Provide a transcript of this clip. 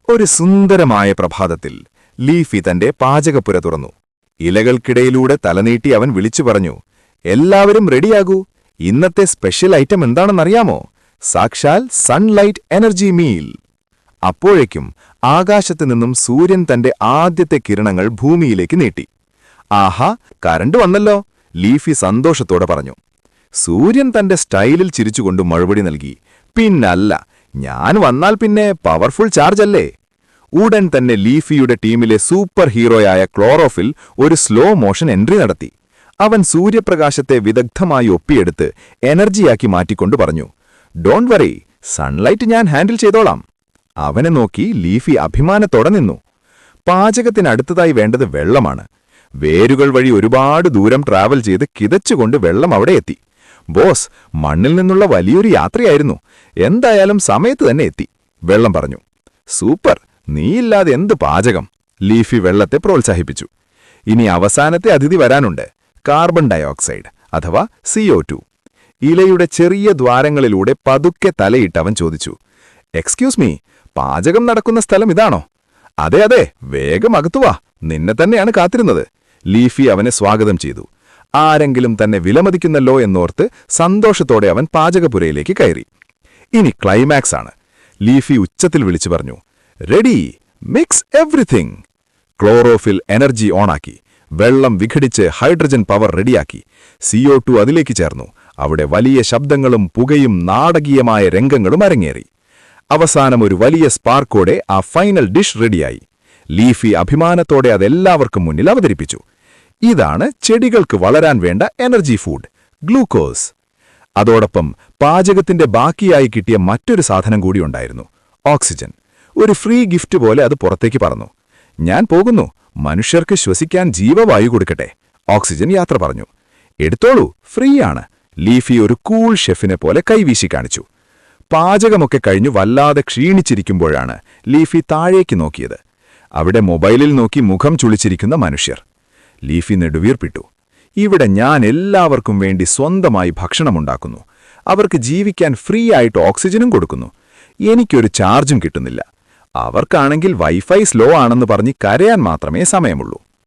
ഒരു സുന്ദരമായ പ്രഭാതത്തിൽ ലീഫി തന്റെ പാചകപ്പുര തുറന്നു. ഇലകൾക്കിടയിലൂടെ തലനീട്ടി അവൻ വിളിച്ചു പറഞ്ഞു, എല്ലാവരും റെഡിയാകൂ, ഇന്നത്തെ സ്പെഷ്യൽ ഐറ്റം എന്താണെന്നറിയാമോ? സാക്ഷാൽ സൺലൈറ്റ് എനർജി മീൽ. അപ്പോഴേക്കും ആകാശത്തു നിന്നും സൂര്യൻ തന്റെ ആദ്യത്തെ കിരണങ്ങൾ ഭൂമിയിലേക്ക് നീട്ടി. ആഹാ, കരണ്ട് വന്നല്ലോ, ലീഫി സന്തോഷത്തോടെ പറഞ്ഞു. സൂര്യൻ തന്റെ സ്റ്റൈലിൽ ചിരിച്ചുകൊണ്ട് മറുപടി നൽകി, പിന്നല്ല, ഞാൻ വന്നാൽ പിന്നെ പവർഫുൾ ചാർജല്ലേ. ഉടൻ തന്നെ ലീഫിയുടെ ടീമിലെ സൂപ്പർ ഹീറോയായ ക്ലോറോഫിൽ ഒരു സ്ലോ മോഷൻ എൻട്രി നടത്തി. അവൻ സൂര്യപ്രകാശത്തെ വിദഗ്ധമായി ഒപ്പിയെടുത്ത് എനർജിയാക്കി മാറ്റിക്കൊണ്ടു പറഞ്ഞു, ഡോണ്ട് വറി, സൺലൈറ്റ് ഞാൻ ഹാൻഡിൽ ചെയ്തോളാം. അവനെ നോക്കി ലീഫി അഭിമാനത്തോടെ നിന്നു. പാചകത്തിനടുത്തതായി വേണ്ടത് വെള്ളമാണ്. വേരുകൾ വഴി ഒരുപാട് ദൂരം ട്രാവൽ ചെയ്ത് കിതച്ചുകൊണ്ട് വെള്ളം അവിടെ എത്തി. ബോസ്, മണ്ണിൽ നിന്നുള്ള വലിയൊരു യാത്രയായിരുന്നു, എന്തായാലും സമയത്ത് തന്നെ എത്തി, വെള്ളം പറഞ്ഞു. സൂപ്പർ, നീയില്ലാതെ എന്ത് പാചകം, ലീഫി വെള്ളത്തെ പ്രോത്സാഹിപ്പിച്ചു. ഇനി അവസാനത്തെ അതിഥി വരാനുണ്ട്, കാർബൺ ഡയോക്സൈഡ് അഥവാ CO2. ഇലയുടെ ചെറിയ ദ്വാരങ്ങളിലൂടെ പതുക്കെ തലയിട്ടവൻ ചോദിച്ചു, എക്സ്ക്യൂസ് മീ, പാചകം നടക്കുന്ന സ്ഥലം ഇതാണോ? അതെ അതെ, വേഗം അകത്തുവാ, നിന്നെ തന്നെയാണ് കാത്തിരുന്നത്. ലീഫി അവനെ സ്വാഗതം ചെയ്തു. ആരെങ്കിലും തന്നെ വിലമതിക്കുന്നല്ലോ എന്നോർത്ത് സന്തോഷത്തോടെ അവൻ പാചകപ്പുരയിലേക്ക് കയറി. ഇനി ക്ലൈമാക്സ് ആണ്. ലീഫി ഉച്ചത്തിൽ വിളിച്ചു പറഞ്ഞു, ready, mix everything. Chlorophyll energy ഓണാക്കി, വെള്ളം വിഘടിച്ച് ഹൈഡ്രജൻ പവർ റെഡിയാക്കി. CO2 അതിലേക്ക് ചേർന്നു. അവിടെ വലിയ ശബ്ദങ്ങളും പുകയും നാടകീയമായ രംഗങ്ങളും അരങ്ങേറി. അവസാനം ഒരു വലിയ സ്പാർക്കോടെ ആ ഫൈനൽ ഡിഷ് റെഡിയായി. ലീഫി അഭിമാനത്തോടെ അതെല്ലാവർക്കും മുന്നിൽ അവതരിപ്പിച്ചു. ഇതാണ് ചെടികൾക്ക് വളരാൻ വേണ്ട എനർജി ഫുഡ്, ഗ്ലൂക്കോസ്. അതോടൊപ്പം പാചകത്തിന്റെ ബാക്കിയായി കിട്ടിയ മറ്റൊരു സാധനം കൂടിയുണ്ടായിരുന്നു, ഓക്സിജൻ. ഒരു ഫ്രീ ഗിഫ്റ്റ് പോലെ അത് പുറത്തേക്ക് പറന്നു. ഞാൻ പോകുന്നു, മനുഷ്യർക്ക് ശ്വസിക്കാൻ ജീവവായു കൊടുക്കട്ടെ, ഓക്സിജൻ യാത്ര പറഞ്ഞു. എടുത്തോളൂ, ഫ്രീ ആണ്. ലീഫി ഒരു കൂൾ ഷെഫിനെ പോലെ കൈവീശി കാണിച്ചു. പാചകമൊക്കെ കഴിഞ്ഞു വല്ലാതെ ക്ഷീണിച്ചിരിക്കുമ്പോഴാണ് ലീഫി താഴേക്ക് നോക്കിയത്. അവിടെ മൊബൈലിൽ നോക്കി മുഖം ചുളിച്ചിരിക്കുന്ന മനുഷ്യർ. ലീഫി നെടുവീർപ്പിട്ടു. ഇവിടെ ഞാൻ എല്ലാവർക്കും വേണ്ടി സ്വന്തമായി ഭക്ഷണമുണ്ടാക്കുന്നു, അവർക്ക് ജീവിക്കാൻ ഫ്രീ ആയിട്ട് ഓക്സിജനും കൊടുക്കുന്നു, എനിക്കൊരു ചാർജും കിട്ടുന്നില്ല. അവർക്കാണെങ്കിൽ വൈഫൈ സ്ലോ ആണെന്ന് പറഞ്ഞ് കരയാൻ മാത്രമേ സമയമുള്ളൂ.